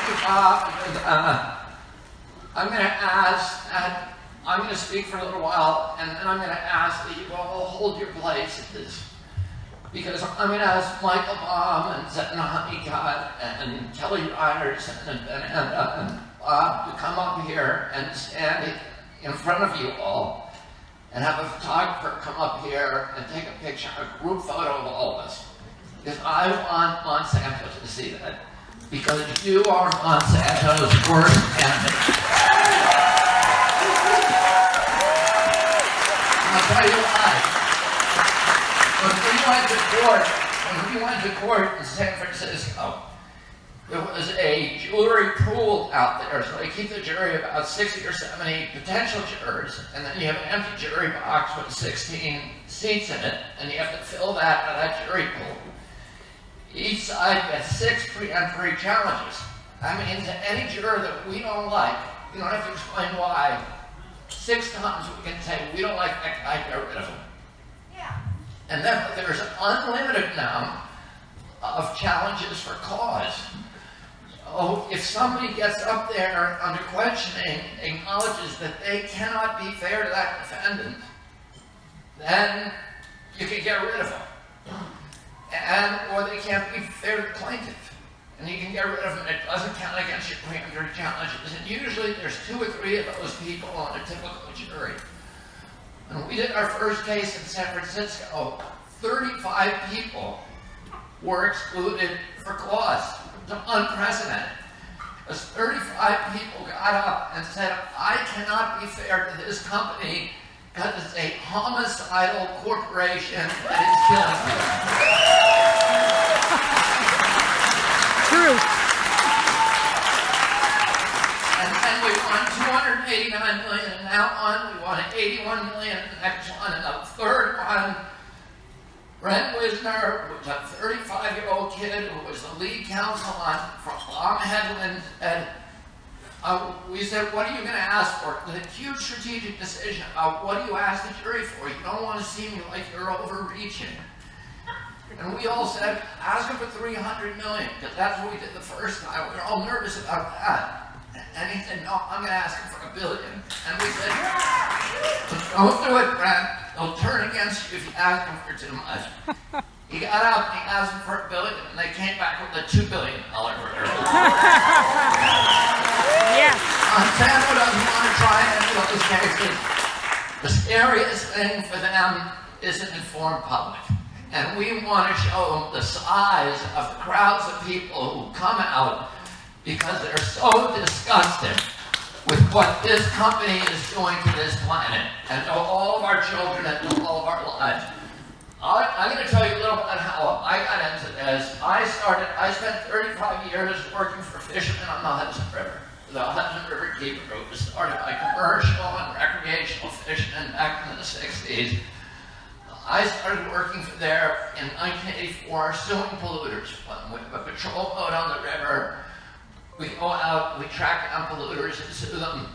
you, Bob. I'm going to speak for a little while, and then I'm going to ask that you all hold your places, because I'm going to ask Michael Baum and Zetna Honeycutt and Kelly Reiners and Bob to come up here and stand in front of you all and have a photographer come up here and take a picture, a group photo of all of us. Because I want Monsanto to see that. Because you are Monsanto's worst enemy. I'll tell you why. When we went to court in San Francisco, there was a jury pool out there, so they keep the jury about 60 or 70 potential jurors, and then you have an empty jury box with 16 seats in it, and you have to fill that out of that jury pool. Each side gets 6 pre-entry challenges. That means that any juror that we don't like, we don't have to explain why. 6 times we can say, we don't like that guy, get rid of him. Yeah. And then there's an unlimited amount of challenges for cause. So if somebody gets up there under questioning, acknowledges that they cannot be fair to that defendant, then you can get rid of them. Or they can't be fair to the plaintiff, and you can get rid of them. It doesn't count against your pre-entry challenges. And usually there's 2 or 3 of those people on a typical jury. When we did our first case in San Francisco, 35 people were excluded for cause. It's unprecedented. Because 35 people got up and said, I cannot be fair to this company because it's a homicidal corporation that is killing people. True. And then we won $289 million in that one. We won $81 million in the next one. And the third one, Brent Wisner, who was a 35-year-old kid who was the lead counsel from Long Headland, and we said, what are you going to ask for? It's a huge strategic decision about what do you ask the jury for. You don't want to seem like you're overreaching. And we all said, ask him for $300 million, because that's what we did the first time. We were all nervous about that. And he said, no, I'm going to ask him for $1 billion. And we said, don't do it, Brent. They'll turn against you if you ask them for too much. He got up and he asked them for $1 billion, and they came back with a $2 billion verdict. Yes. Monsanto doesn't want to try any of those cases. The scariest thing for them is an informed public. And we want to show them the size of the crowds of people who come out because they're so disgusted with what this company is doing to this planet and to all of our children and to all of our lives. I'm going to tell you a little about how I got into this. I spent 35 years working for fishermen on the Hudson River. The Hudson River Keeper Group was started by commercial and recreational fishermen back in the 60s. I started working there in 1984, suing polluters. With a patrol boat on the river, we go out, we track down polluters and sue them.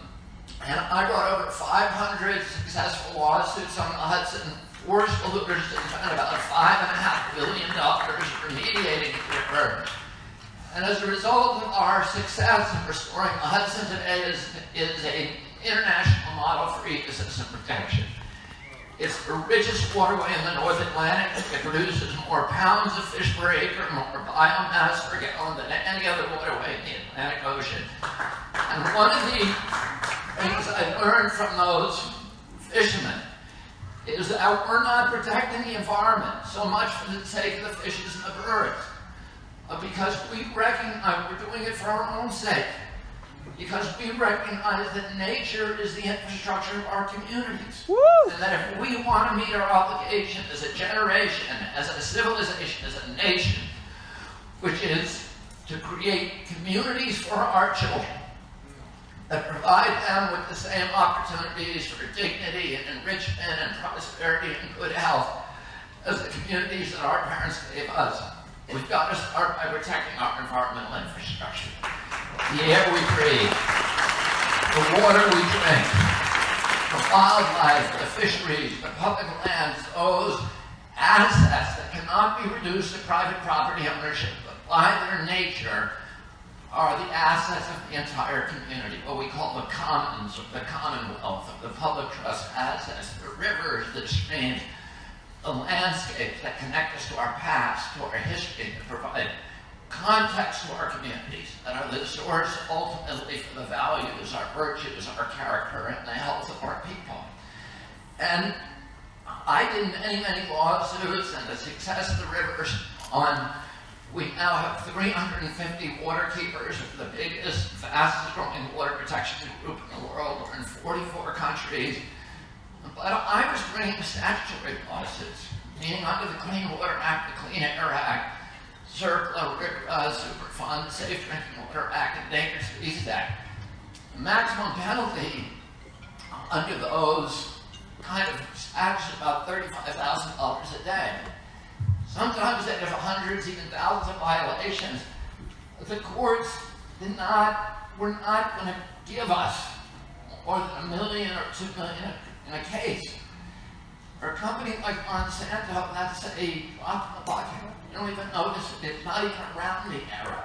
And I brought over 500 successful lawsuits on the Hudson, forced polluters and spent about $5.5 billion remediating the river. And as a result of our success in restoring the Hudson today is an international model for ecosystem protection. It's the richest waterway in the North Atlantic. It produces more pounds of fish per acre, more biomass per gallon than any other waterway in the Atlantic Ocean. And one of the things I learned from those fishermen is that we're not protecting the environment so much for the sake of the fishes and the birds, but because we recognize we're doing it for our own sake. Because we recognize that nature is the infrastructure of our communities. Woo! And that if we want to meet our obligation as a generation, as a civilization, as a nation, which is to create communities for our children that provide them with the same opportunities for dignity and enrichment and prosperity and good health as the communities that our parents gave us, we've got to start by protecting our environmental infrastructure. The air we breathe, the water we drink, the wildlife, the fisheries, the public lands, those assets that cannot be reduced to private property ownership, but by their nature are the assets of the entire community, what we call the commons, or the commonwealth, of the public trust assets, the rivers, the streams, the landscapes that connect us to our past, to our history, that provide context to our communities, that are the source ultimately for the values, our virtues, our character, and the health of our people. And I did many, many lawsuits, and the success of the rivers we now have 350 water keepers, the biggest, fastest growing water protection group in the world. We're in 44 countries. But I was bringing statutory lawsuits, meaning under the Clean Water Act, the Clean Air Act, CERCLA, RCRA, Superfund, Safe Drinking Water Act, and Endangered Species Act. The maximum penalty under those kind of statutes is about $35,000 a day. Sometimes they have hundreds, even thousands of violations. The courts were not going to give us more than $1 million or $2 million in a case. For a company like Monsanto, that's a drop in the bucket. You don't even notice it. It's not even around the error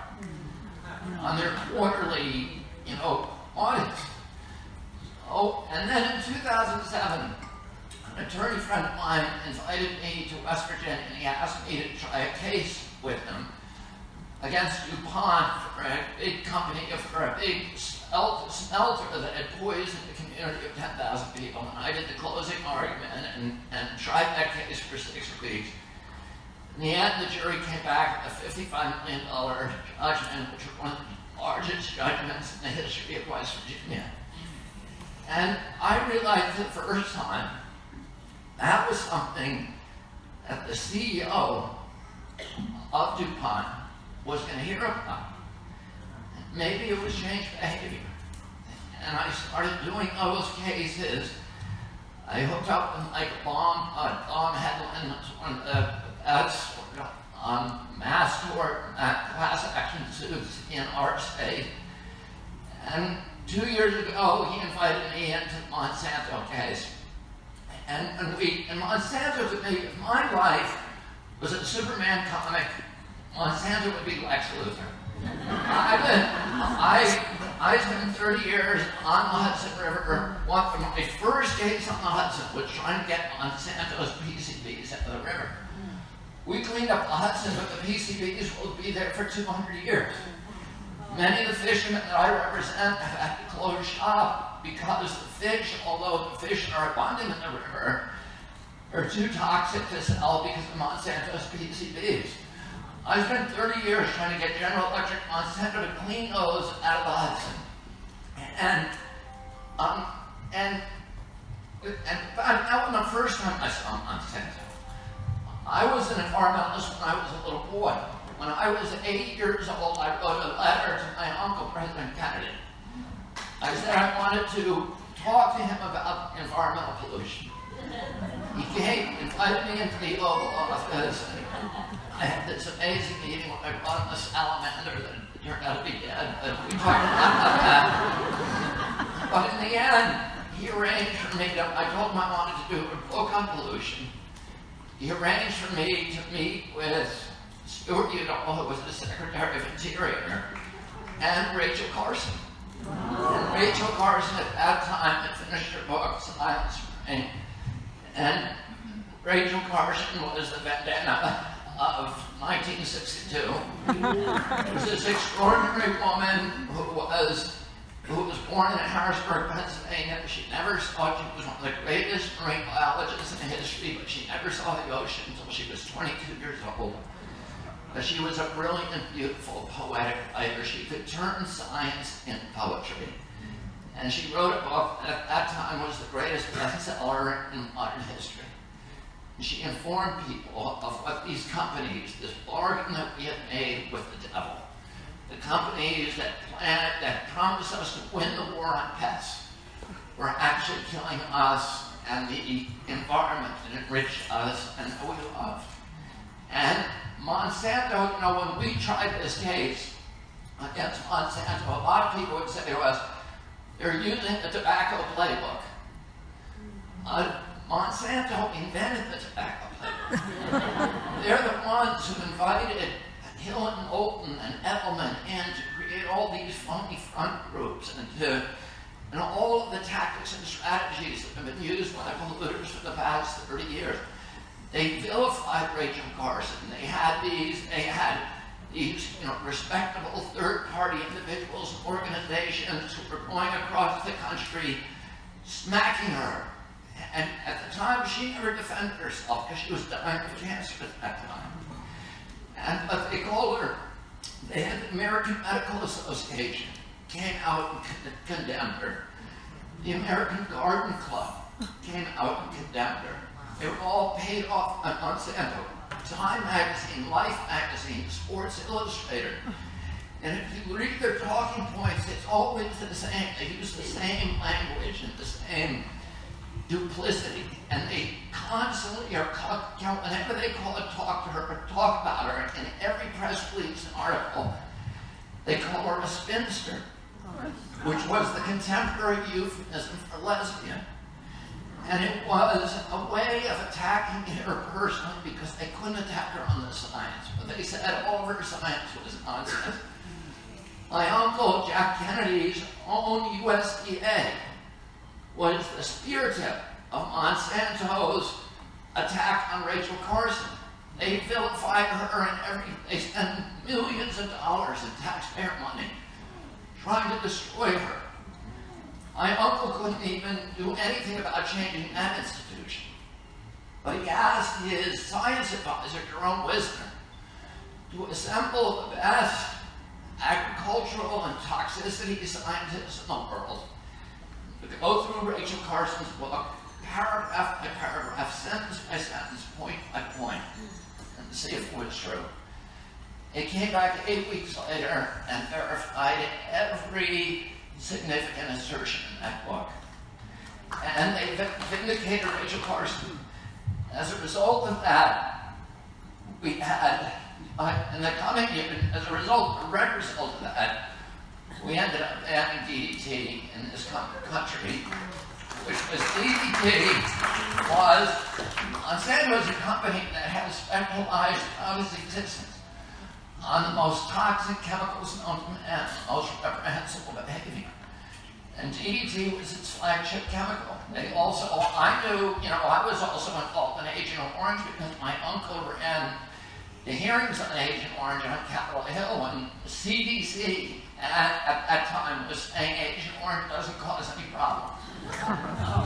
on their quarterly, audits. Oh, and then in 2007, an attorney friend of mine invited me to West Virginia, and he asked me to try a case with him against DuPont for a big company, for a big smelter that had poisoned the community of 10,000 people. And I did the closing argument and tried that case for 6 weeks. In the end, the jury came back with a $55 million judgment, which was one of the largest judgments in the history of West Virginia. And I realized for the first time that was something that the CEO of DuPont was going to hear about. Maybe it was changed behavior. And I started doing those cases. I hooked up with Michael Baum Hedlund, one of the best mass tort class action suits in our state. And 2 years ago, he invited me into the Monsanto case. And Monsanto, to me, if my life was a Superman comic, Monsanto would be Lex Luthor. I spent 30 years on the Hudson River. My first case on the Hudson was trying to get Monsanto's PCBs out of the river. We cleaned up the Hudson, but the PCBs will be there for 200 years. Many of the fishermen that I represent have had to close shop because the fish, although the fish are abundant in the river, are too toxic to sell because of Monsanto's PCBs. I spent 30 years trying to get General Electric Monsanto to clean those out of the Hudson. And that wasn't the first time I saw Monsanto. I was an environmentalist when I was a little boy. When I was 8 years old, I wrote a letter to my uncle, President Kennedy. I said I wanted to talk to him about environmental pollution. He came, invited me into the Oval Office. I had this amazing meeting where I brought him a salamander that turned out to be dead, but we talked about that. But in the end, he arranged for me I told him I wanted to do a book on pollution. He arranged for me to meet with Stuart Udall, who was the Secretary of Interior, and Rachel Carson. And Rachel Carson at that time had finished her book, Silence Rain. And Rachel Carson was the Vendetta of 1962. She was this extraordinary woman who was born in Harrisburg, Pennsylvania. She never saw, she was one of the greatest marine biologists in history, but she never saw the ocean until she was 22 years old. But she was a brilliant, beautiful, poetic writer. She could turn science into poetry. And she wrote a book that at that time was the greatest bestseller in modern history. And she informed people of what these companies, this bargain that we had made with the devil, the companies that promised us to win the war on pests, were actually killing us and the environment that enriched us and that we loved. And Monsanto, when we tried this case against Monsanto, a lot of people would say to us, they're using the tobacco playbook. Monsanto invented the tobacco playbook. They're the ones who invited Hill and Moulton and Edelman in to create all these phony front groups and all of the tactics and strategies that have been used by polluters for the past 30 years. They vilified Rachel Carson. They had these respectable third-party individuals and organizations who were going across the country smacking her. And at the time, she never defended herself because she was dying of cancer at that time. But they called her, the American Medical Association came out and condemned her. The American Garden Club came out and condemned her. They were all paid off on Monsanto. Time Magazine, Life Magazine, Sports Illustrated. And if you read their talking points, it's always the same. They use the same language and the same duplicity. And they constantly are, whenever they call it talk to her or talk about her, in every press release and article, they call her a spinster, which was the contemporary euphemism for lesbian. And it was a way of attacking her personally because they couldn't attack her on the science. But they said all of her science was nonsense. My uncle, Jack Kennedy's own USDA, was the spear tip of Monsanto's attack on Rachel Carson. They vilified her and everything. They spent millions of dollars in taxpayer money trying to destroy her. My uncle couldn't even do anything about changing that institution. But he asked his science advisor, Jerome Wisner, to assemble the best agricultural and toxicity scientists in the world to go through Rachel Carson's book, paragraph by paragraph, sentence by sentence, point by point, and see if it was true. It came back 8 weeks later and verified every significant assertion in that book. And they vindicated Rachel Carson. As a result of that, we had, in the coming year, as a direct result of that, we ended up banning DDT in this country, which was Monsanto was a company that had specialized throughout its existence on the most toxic chemicals known to man, the most reprehensible behavior. And DDT was its flagship chemical. They also, I was also involved in Agent Orange because my uncle ran the hearings on Agent Orange on Capitol Hill when the CDC at that time was saying Agent Orange doesn't cause any problems.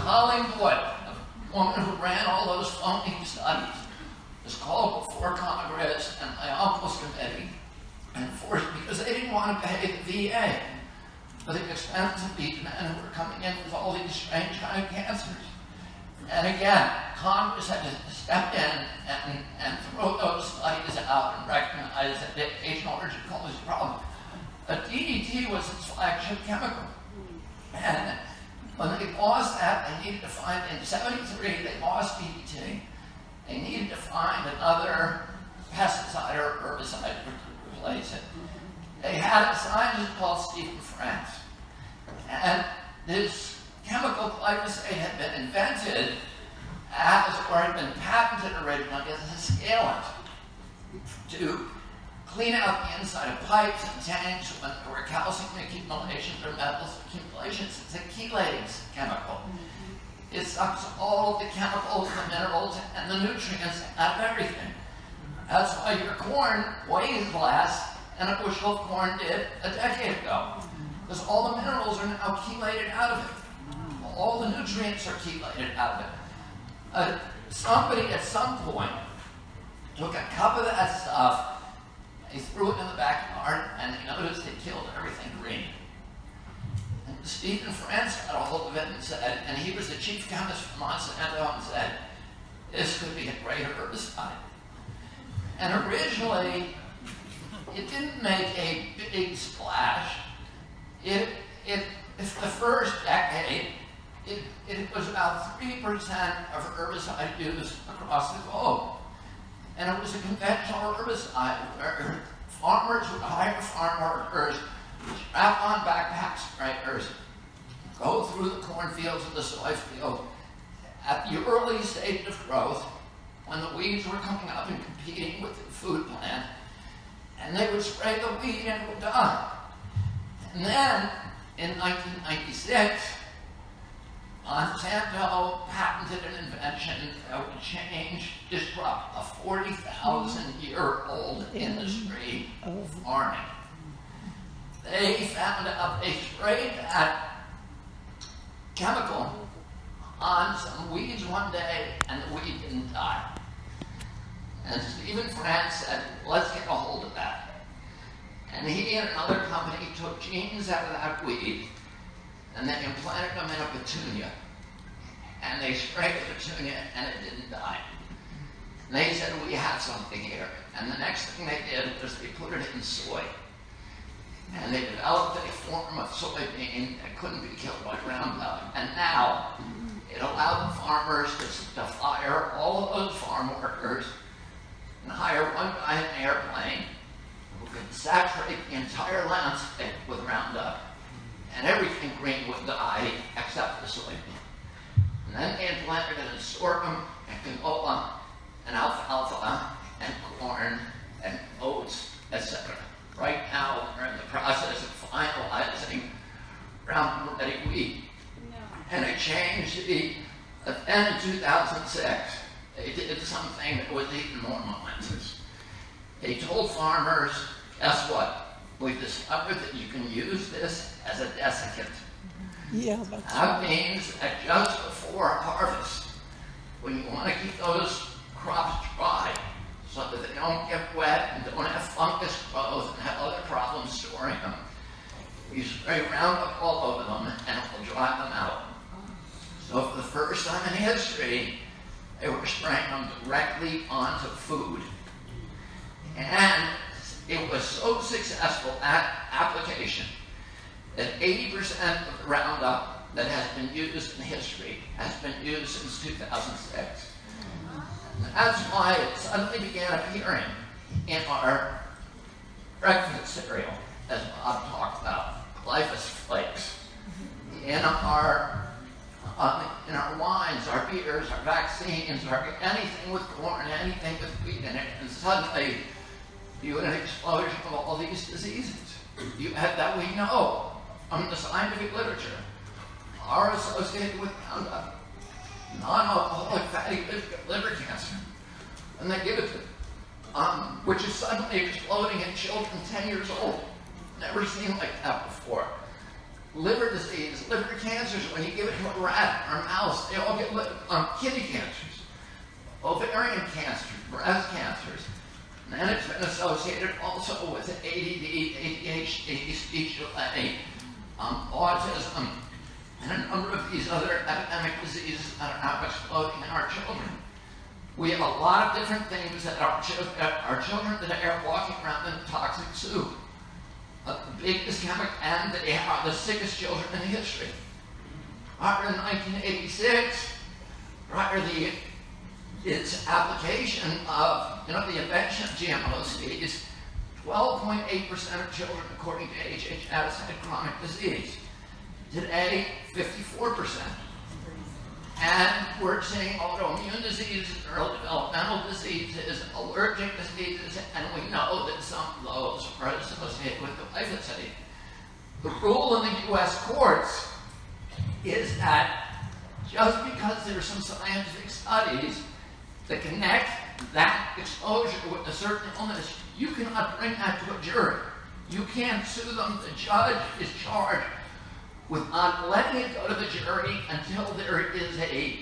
Colleen Wood, the woman who ran all those phony studies, was called before Congress and my uncle's committee and forced because they didn't want to pay the VA for the expense of these men who were coming in with all these strange kind of cancers. And again, Congress had to step in and throw those studies out and recognize that Agent Orange had caused this problem. But DDT was its flagship chemical. And when they lost that, they needed to find, in '73, they lost DDT. They needed to find another pesticide or herbicide to replace it. They had a scientist called Stephen France. And this chemical glyphosate had been invented or had been patented originally as a sealant to clean out the inside of pipes and tanks when there were calcium accumulations or metals accumulations. It's a chelates chemical. It sucks all of the chemicals, the minerals, and the nutrients out of everything. That's why your corn weighs less than a bushel of corn did a decade ago. Because all the minerals are now chelated out of it. All the nutrients are chelated out of it. Somebody at some point took a cup of that stuff, they threw it in the backyard, and they noticed it killed everything green. And Stephen France got a hold of it and said, and he was the chief chemist from Monsanto, and said, this could be a great herbicide. And originally, it didn't make a big splash. If the first decade, it was about 3% of herbicide use across the globe. And it was a conventional herbicide where farmers would hire farm workers, strap on backpack sprayers, go through the cornfields and the soy field at the early stage of growth when the weeds were coming up and competing with the food plant, and and they would spray the weed and it would die. And then, in 1996, Monsanto patented an invention that would disrupt a 40,000-year-old industry of farming. They found out they sprayed that chemical on some weeds one day, and the weed didn't die. And Stephen France said, let's get a hold of that. And he and another company took genes out of that weed, and they implanted them in a petunia. And they sprayed the petunia, and it didn't die. And they said, we have something here. And the next thing they did was they put it in soy. And they developed a form of soybean that couldn't be killed by Roundup. And now, it allowed the farmers to fire all of those farm workers and hire one guy in an airplane who could saturate the entire landscape with Roundup, and everything green would die except the soybean. And then they implanted it in sorghum and canola and alfalfa and corn and oats, etc. Right now, we're in the process of finalizing Roundup Ready wheat. And they changed then in 2006, they did something that was even more momentous. They told farmers, guess what? We've discovered that you can use this as a desiccant. Yeah, that means that just before harvest, when you want to keep those crops dry so that they don't get wet and don't have fungus growth and have other problems storing them, you spray Roundup all over them and it will dry them out. So for the first time in history, they were spraying them directly onto food. And it was so successful, that application, that 80% of the Roundup that has been used in history has been used since 2006. And that's why it suddenly began appearing in our breakfast cereal, as Bob talked about, glyphosate flakes, in our wines, our beers, our vaccines, anything with corn, anything with wheat in it, and suddenly you had an explosion of all these diseases that we know from the scientific literature are associated with Roundup. Non-alcoholic fatty liver cancer, and they give it to which is suddenly exploding in children 10 years old. Never seen like that before. Liver disease, liver cancers, when you give it to a rat or a mouse, they all get kidney cancers, ovarian cancers, breast cancers. And then it's been associated also with ADD, ADHD, speech delay, autism, and a number of these other epidemic diseases that are now exploding in our children. We have a lot of different things that our children today are walking around in toxic soup. The biggest chemical, and they are the sickest children in history. Prior to 1986, prior to its application of, the invention of GMO seeds, 12.8% of children, according to HHS, had chronic disease. Today, 54%. And we're seeing autoimmune diseases, neurodevelopmental diseases, allergic diseases, and we know that some of those are associated with glyphosate. The rule in the U.S. courts is that just because there's some scientific studies that connect that exposure with a certain illness, you cannot bring that to a jury. You can't sue them. The judge is charged with not letting it go to the jury until there is a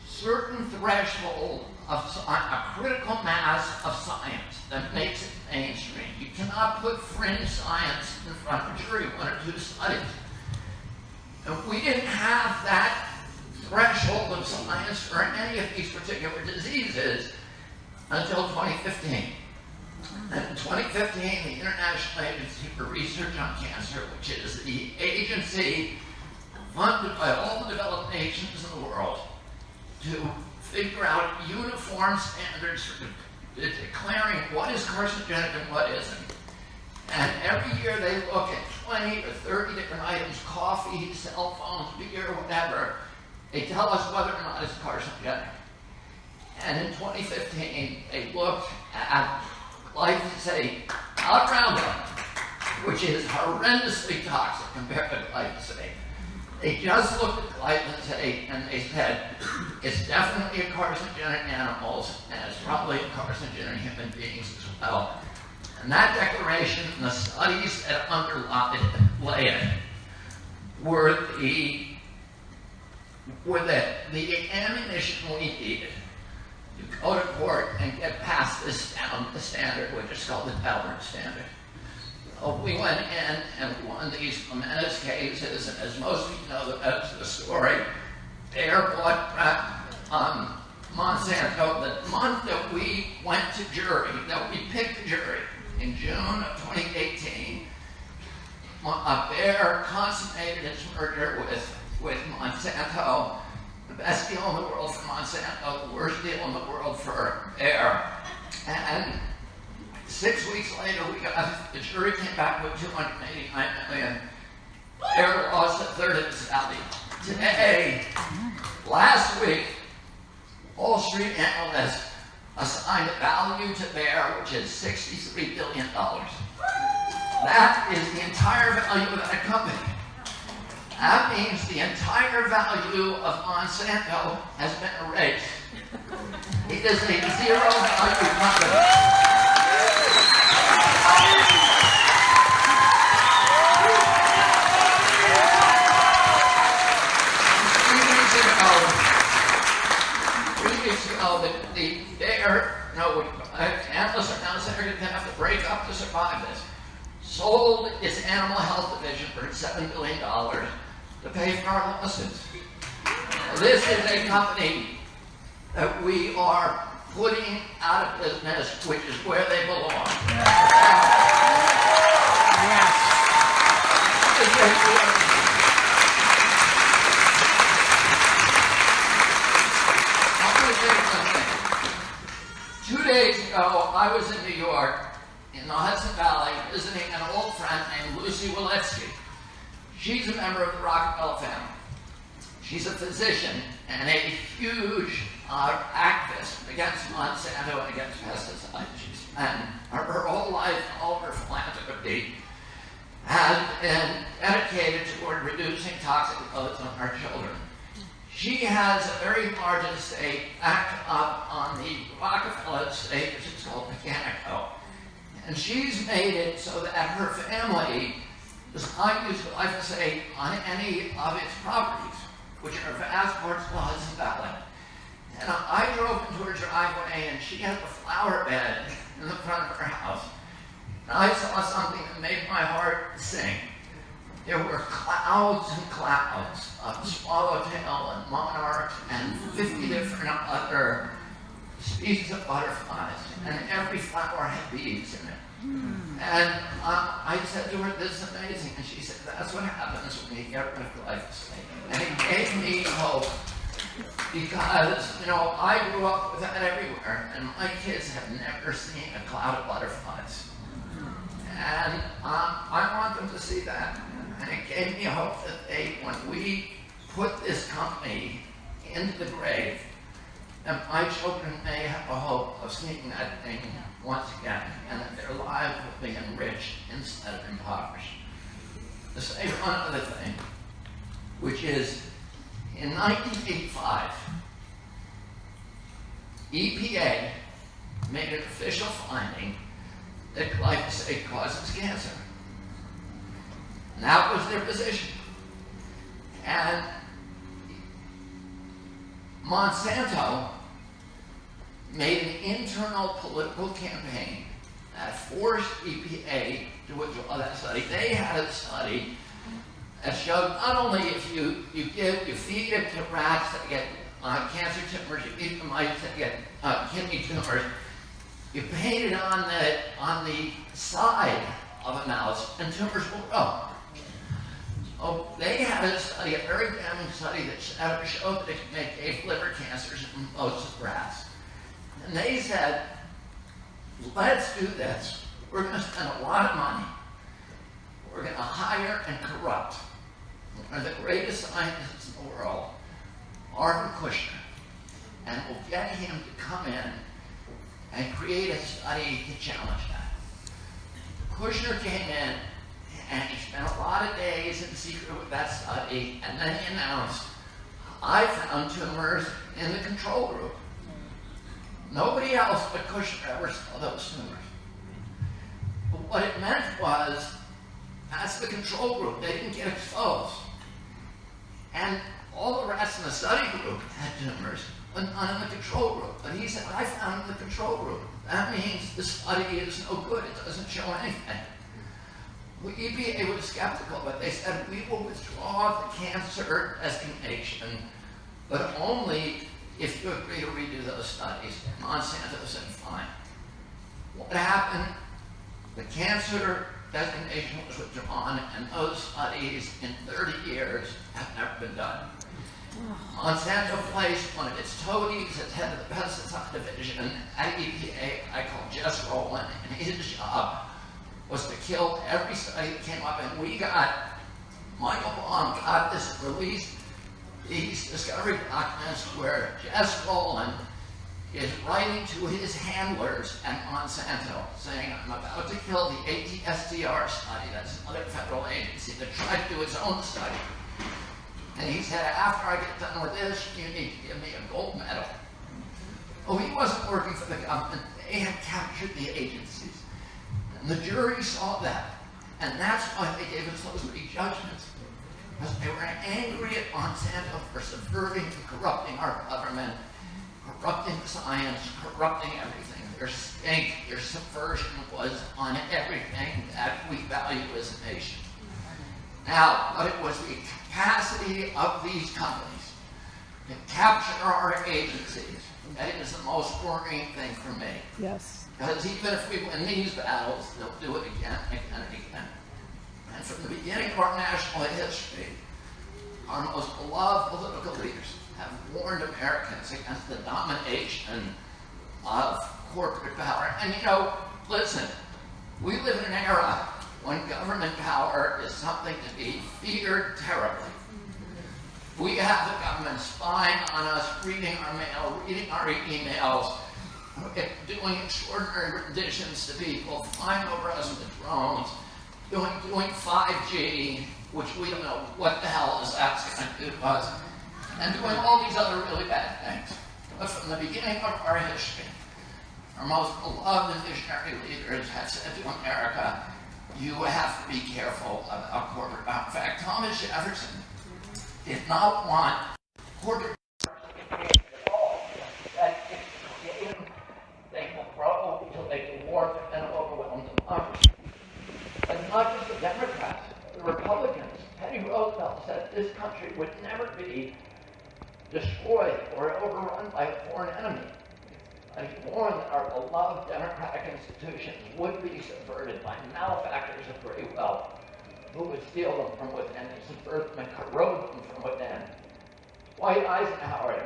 certain threshold of a critical mass of science that makes it mainstream. You cannot put fringe science in front of a jury, one or two studies. And we didn't have that threshold of science for any of these particular diseases until 2015. And in 2015, the International Agency for Research on Cancer, which is the agency funded by all the developed nations in the world to figure out uniform standards for declaring what is carcinogenic and what isn't. And every year they look at 20 or 30 different items, coffee, cell phones, beer, whatever. They tell us whether or not it's carcinogenic. And in 2015, they looked at glyphosate not Roundup, which is horrendously toxic compared to glyphosate. They just looked at glyphosate and they said, it's definitely a carcinogen in animals, and it's probably a carcinogen in human beings as well. And that declaration and the studies that underlay it were the ammunition we needed to go to court and get past this down the standard, which is called the Daubert standard. We went in and won these momentous cases, and as most of you know, that's the story. Bayer bought Monsanto the month that we went to jury, that we picked the jury in June of 2018. Bayer consummated its merger with Monsanto, the best deal in the world for Monsanto, the worst deal in the world for Bayer. And 6 weeks later, the jury came back with $289 million. Bayer lost a third of its value. Today, last week, Wall Street analysts assigned a value to Bayer, which is $63 billion. That is the entire value of that company. That means the entire value of Monsanto has been erased. It is a zero-value company. 3 weeks ago, the Bayer, analysts are now saying they're going to have to break up to survive this. Sold its animal health division for $7 billion to pay for our lawsuits. This is a company that we are putting out of business, which is where they belong. I'm going to tell you something. 2 days ago, I was in New York, in the Hudson Valley, visiting an old friend named Lucy Waletsky. She's a member of the Rockefeller family. She's a physician and a huge activist against Monsanto and against pesticides. She's spent her whole life, all of her philanthropy, has been dedicated toward reducing toxic loads on our children. She has a very large estate backed up on the Rockefeller estate, which is called Mechanico. And she's made it so that her family does not use glyphosate on any of its properties, which are vast parts of the Hudson Valley. And I drove into her driveway, and she had a flower bed in the front of her house. And I saw something that made my heart sing. There were clouds and clouds of swallowtail and monarchs and 50 different other species of butterflies, and every flower had bees in it. And I said to her, this is amazing. And she said, that's what happens when you get rid of glyphosate. And it gave me hope because, I grew up with that everywhere, and my kids have never seen a cloud of butterflies. And I want them to see that. And it gave me hope that when we put this company into the grave, that my children may have a hope of seeing that thing once again, and that their lives will be enriched instead of impoverished. To say one other thing, which is, in 1985, EPA made an official finding that glyphosate causes cancer. And that was their position. And Monsanto made an internal political campaign that forced EPA to withdraw that study. They had a study that showed not only if you feed it to rats that get cancer tumors, you feed it to mice that get kidney tumors, you paint it on the side of a mouse, and tumors will grow. So they had a study, a very damning study that showed that it could make liver cancers in most of rats. And they said, let's do this. We're going to spend a lot of money. We're going to hire and corrupt one of the greatest scientists in the world, Arthur Kushner, and we'll get him to come in and create a study to challenge that. Kushner came in, and he spent a lot of days in secret with that study, and then he announced, I found tumors in the control group. Nobody else but Kushner ever saw those tumors. But what it meant was, that's the control group. They didn't get exposed. And all the rest in the study group had tumors, but none in the control group. But he said, I found in the control group. That means the study is no good. It doesn't show anything. The EPA was skeptical, but they said, we will withdraw the cancer designation, but only if you agree to redo those studies. Monsanto said, fine. What happened? The cancer designation was withdrawn, and those studies in 30 years have never been done. Monsanto placed one of its toadies as head of the pesticide division at EPA, I call Jess Rowland, and his job was to kill every study that came up, and Michael Baum got this released, these discovery documents where Jess Rowland is writing to his handlers at Monsanto, saying, I'm about to kill the ATSTR study, that's another federal agency that tried to do its own study. And he said, after I get done with this, you need to give me a gold medal. Oh, he wasn't working for the government. They had captured the agencies. And the jury saw that. And that's why they gave us those three judgments. Because they were angry at Monsanto for subverting and corrupting our government, corrupting science, corrupting everything. Their stink, their subversion was on everything that we value as a nation. Now, but it was the capacity of these companies to capture our agencies that is the most worrying thing for me. Yes. Because even if we win these battles, they'll do it again and again and again. And from the beginning of our national history, our most beloved political leaders have warned Americans against the domination of corporate power. And you know, listen, we live in an era when government power is something to be feared terribly. We have the government spying on us, reading our mail, reading our emails, doing extraordinary renditions to people, flying over us with drones, doing 5G, which we don't know what the hell is that's going to do to us, and doing all these other really bad things. But from the beginning of our history, our most beloved and visionary leaders have said to America, you have to be careful about corporate power. In fact, Thomas Jefferson did not want corporate power to be at all. That if they will grow until they can warp and overwhelm democracy. But not just the Democrats, the Republicans. Teddy Roosevelt said this country would never be destroyed or overrun by a foreign enemy. And he warned that our beloved democratic institutions would be subverted by malefactors of great wealth who would steal them from within and subvert them and corrode them from within. Dwight Eisenhower,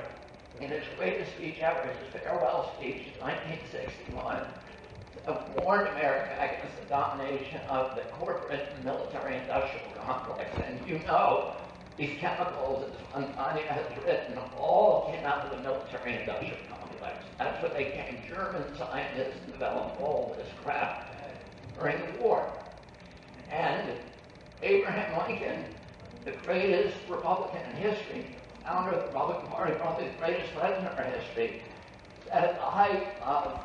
in his greatest speech ever, his farewell speech in 1961, warned America against the domination of the corporate and military-industrial complex. And you know, these chemicals, as Anya has written, all came out of the military-industrial complex. That's what they came. German scientists developed all this crap during the war. And Abraham Lincoln, the greatest Republican in history, founder of the Republican Party, probably the greatest president in our history, said at the height of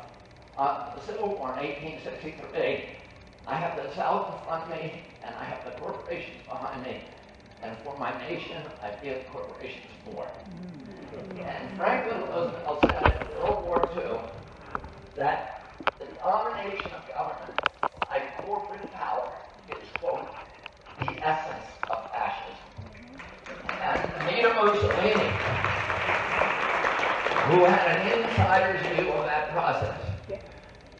the Civil War in 1863, I have the South in front of me, and I have the corporations behind me, and for my nation, I give corporations more. And Franklin Roosevelt said in World War II that the domination of government by corporate power is, quote, the essence of fascism. And Benito Mussolini, who had an insider's view of that process,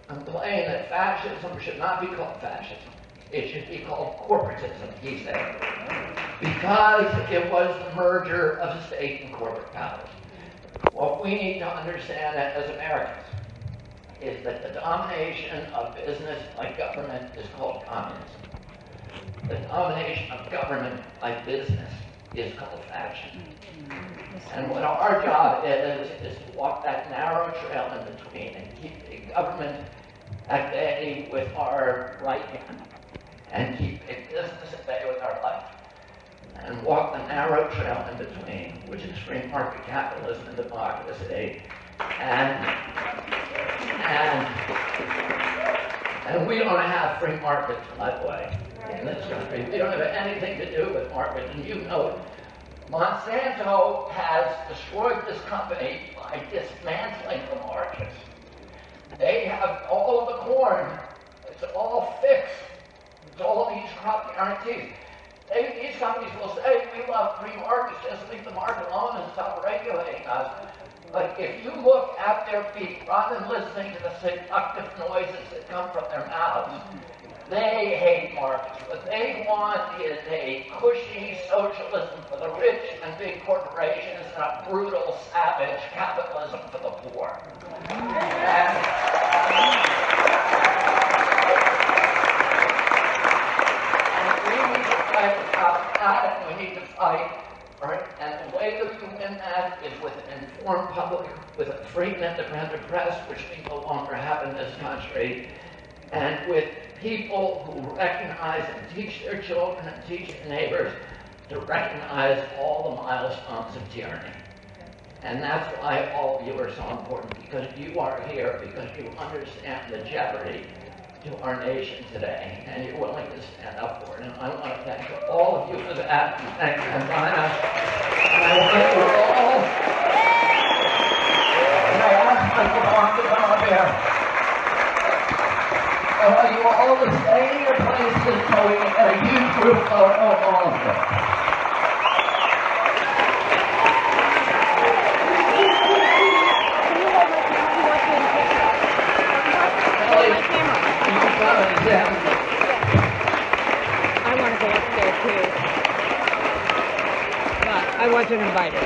complained that fascism should not be called fascism. It should be called corporatism, he said, because it was the merger of state and corporate powers. What we need to understand as Americans is that the domination of business by government is called communism. The domination of government by business is called fascism. And what our job is to walk that narrow trail in between and keep the government that day with our right hand and keep big business at bay with our left, and walk the narrow trail in between, which is free market capitalism and democracy. And we don't have free markets, by the way, in this country. We don't have anything to do with markets, and you know it. Monsanto has destroyed this company by dismantling the markets. They have all of the corn, it's all fixed. It's all these crop guarantees. These companies will say, we love free markets, just leave the market alone and stop regulating us. But if you look at their feet, rather than listening to the seductive noises that come from their mouths, they hate markets. What they want is a cushy socialism for the rich and big corporations and a brutal, savage capitalism for the poor. We need to fight, right? And the way that we win that is with an informed public, with a free and independent press, which we no longer have in this country, and with people who recognize and teach their children and teach their neighbors to recognize all the milestones of tyranny. And that's why all of you are so important, because you are here, because you understand the jeopardy to our nation today, and you're willing to stand up for it. And I want to thank all of you for that. And thank you, and I want you all, and I ask Mr. Bond to come up here. I want you all to stay in your places so we can get a huge group photo of all of you. I want to go upstairs too, but I wasn't invited.